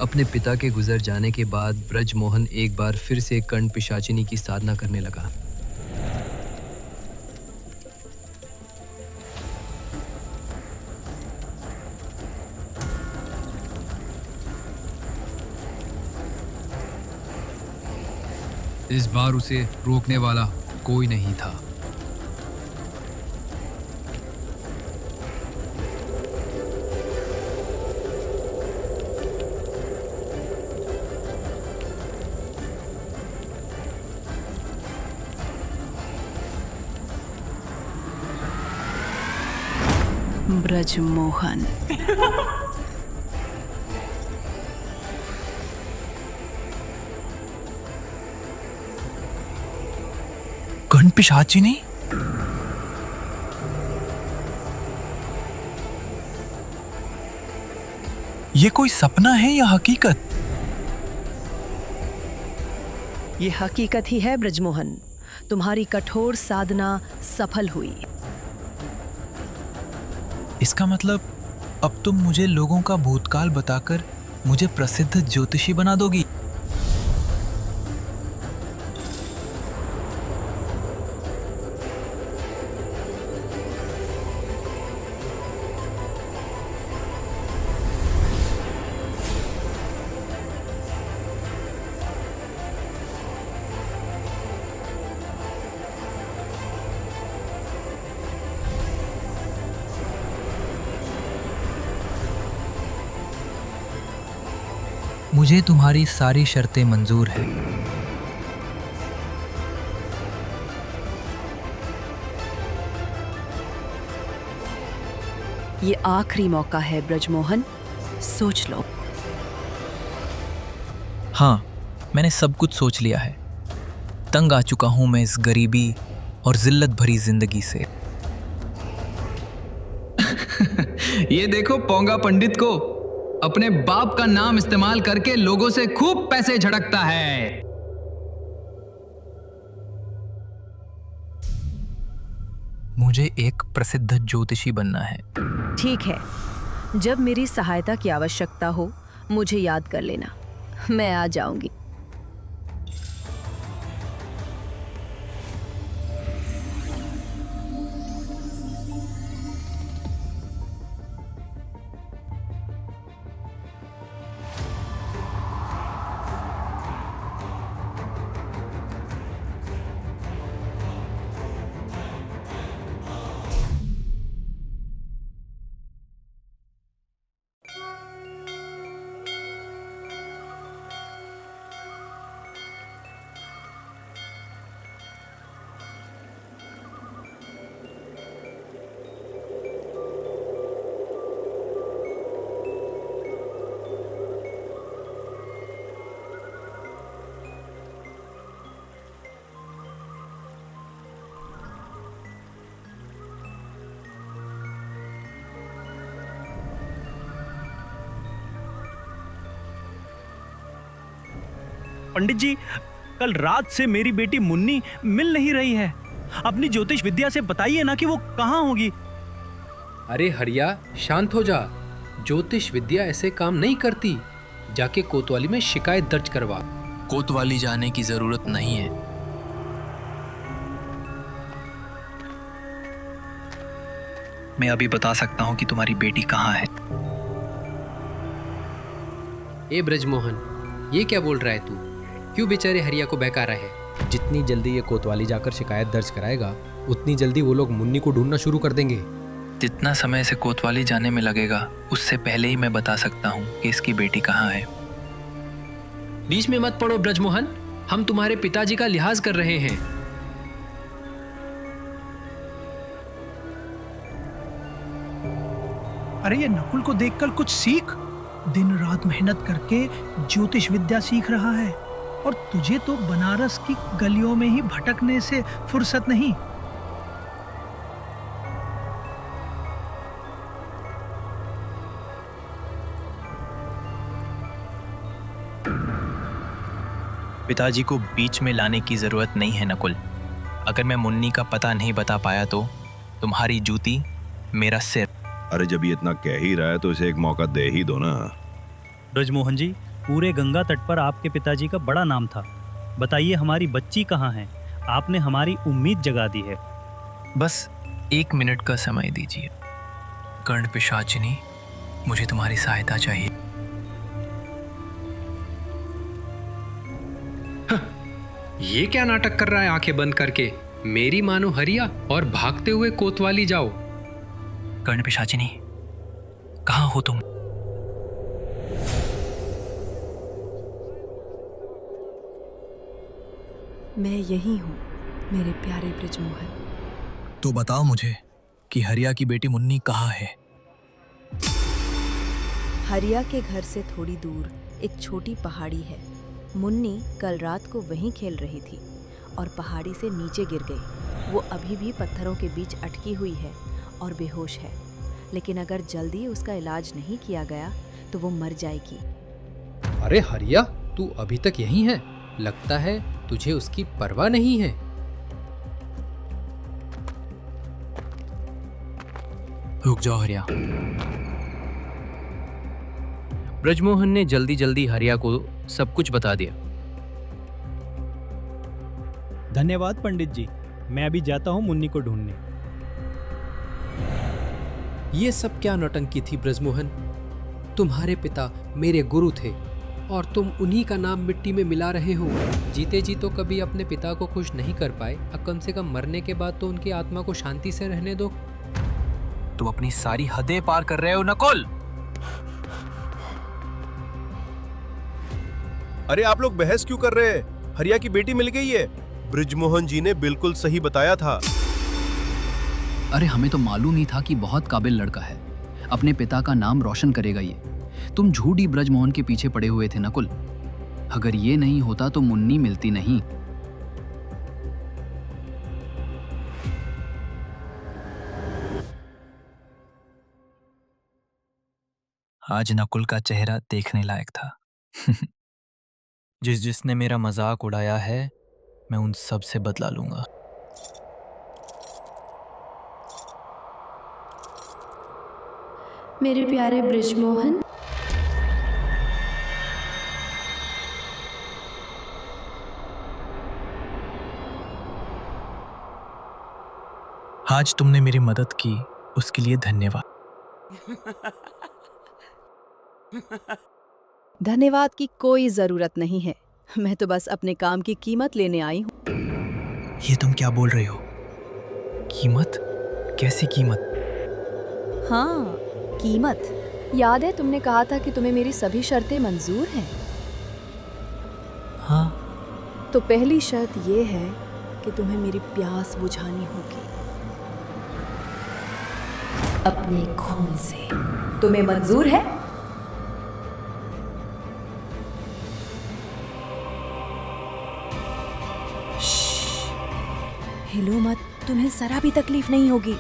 अपने पिता के गुजर जाने के बाद ब्रजमोहन एक बार फिर से कर्ण पिशाचिनी की साधना करने लगा। इस बार उसे रोकने वाला कोई नहीं था। ब्रजमोहन। कर्ण पिशाचिनी? ये कोई सपना है या हकीकत? ये हकीकत ही है ब्रजमोहन। तुम्हारी कठोर साधना सफल हुई। इसका मतलब अब तुम मुझे लोगों का भूतकाल बताकर मुझे प्रसिद्ध ज्योतिषी बना दोगी। मुझे तुम्हारी सारी शर्तें मंजूर हैं। ये आखिरी मौका है ब्रजमोहन, सोच लो। हाँ, मैंने सब कुछ सोच लिया है। तंग आ चुका हूं मैं इस गरीबी और जिल्लत भरी जिंदगी से। ये देखो पोंगा पंडित को अपने बाप का नाम इस्तेमाल करके लोगों से खूब पैसे झड़कता है। मुझे एक प्रसिद्ध ज्योतिषी बनना है। ठीक है, जब मेरी सहायता की आवश्यकता हो मुझे याद कर लेना, मैं आ जाऊंगी। पंडित जी, कल रात से मेरी बेटी मुन्नी मिल नहीं रही है। अपनी ज्योतिष विद्या से बताइए ना कि वो कहाँ होगी। अरे हरिया, शांत हो जा। ज्योतिष विद्या ऐसे काम नहीं करती। जाके कोतवाली में शिकायत दर्ज करवा। कोतवाली जाने की जरूरत नहीं है। मैं अभी बता सकता हूँ कि तुम्हारी बेटी कहाँ है। ए ब्रजमोहन, ये क्या बोल रहा है तू? क्यों बेचारे हरिया को बहका रहा है? जितनी जल्दी ये कोतवाली जाकर शिकायत दर्ज कराएगा, उतनी जल्दी वो लोग मुन्नी को ढूंढना शुरू कर देंगे। जितना समय से कोतवाली जाने में लगेगा, उससे पहले ही मैं बता सकता हूँ कि इसकी बेटी कहाँ है। बीच में मत पड़ो ब्रजमोहन, हम तुम्हारे पिताजी का लिहाज कर रहे हैं। अरे ये नकुल को देखकर कुछ सीख। दिन रात मेहनत करके ज्योतिष विद्या सीख रहा है और तुझे तो बनारस की गलियों में ही भटकने से फुर्सत नहीं। पिताजी को बीच में लाने की जरूरत नहीं है नकुल। अगर मैं मुन्नी का पता नहीं बता पाया तो तुम्हारी जूती मेरा सिर। अरे जब ये इतना कह ही रहा है तो इसे एक मौका दे ही दो ना। ब्रजमोहन जी, पूरे गंगा तट पर आपके पिताजी का बड़ा नाम था। बताइए हमारी बच्ची कहाँ है? आपने हमारी उम्मीद जगा दी है। बस 1 मिनट का समय दीजिए। कर्ण पिशाचिनी, मुझे तुम्हारी सहायता चाहिए। ये क्या नाटक कर रहा है आंखें बंद करके? मेरी मानो हरिया और भागते हुए कोतवाली जाओ। कर्ण पिशाचिनी, कहाँ हो तुम? मैं यही हूँ मेरे प्यारे ब्रजमोहन। तो बताओ मुझे कि हरिया की बेटी मुन्नी कहाँ है? हरिया के घर से थोड़ी दूर एक छोटी पहाड़ी है। मुन्नी कल रात को वहीं खेल रही थी और पहाड़ी से नीचे गिर गई। वो अभी भी पत्थरों के बीच अटकी हुई है और बेहोश है, लेकिन अगर जल्दी उसका इलाज नहीं किया गया तो वो मर जाएगी। अरे हरिया, तू अभी तक यहीं है? लगता है तुझे उसकी परवाह नहीं है। रुक जाओ हरिया। ब्रजमोहन ने जल्दी जल्दी हरिया को सब कुछ बता दिया। धन्यवाद पंडित जी, मैं अभी जाता हूँ मुन्नी को ढूंढने। ये सब क्या नौटंकी थी ब्रजमोहन? तुम्हारे पिता मेरे गुरु थे और तुम उन्हीं का नाम मिट्टी में मिला रहे हो। जीते जी तो कभी अपने पिता को खुश नहीं कर पाए, अब कम से कम मरने के बाद तो उनकी आत्मा को शांति से रहने दो। तुम अपनी सारी हदें पार कर रहे हो नकुल। अरे आप लोग बहस क्यों कर रहे हैं? हरिया की बेटी मिल गई है। ब्रिजमोहन जी ने बिल्कुल सही बताया था। अरे हमें तो मालूम ही था कि बहुत काबिल लड़का है, अपने पिता का नाम रोशन करेगा ये। तुम झूठी ब्रजमोहन के पीछे पड़े हुए थे नकुल। अगर ये नहीं होता तो मुन्नी मिलती नहीं। आज नकुल का चेहरा देखने लायक था। जिसने मेरा मजाक उड़ाया है, मैं उन सब से बदला लूंगा। मेरे प्यारे ब्रिजमोहन, आज तुमने मेरी मदद की, उसके लिए धन्यवाद। धन्यवाद की कोई जरूरत नहीं है। मैं तो बस अपने काम की कीमत लेने आई हूँ। ये तुम क्या बोल रहे हो? कीमत? कैसी कीमत? हाँ, कीमत। याद है तुमने कहा था कि तुम्हें मेरी सभी शर्तें मंजूर हैं? हाँ। तो पहली शर्त ये है कि तुम्हें मेरी प्यास बुझानी होगी अपने खून से। तुम्हें मंजूर है? हिलो मत, तुम्हें जरा भी तकलीफ नहीं होगी।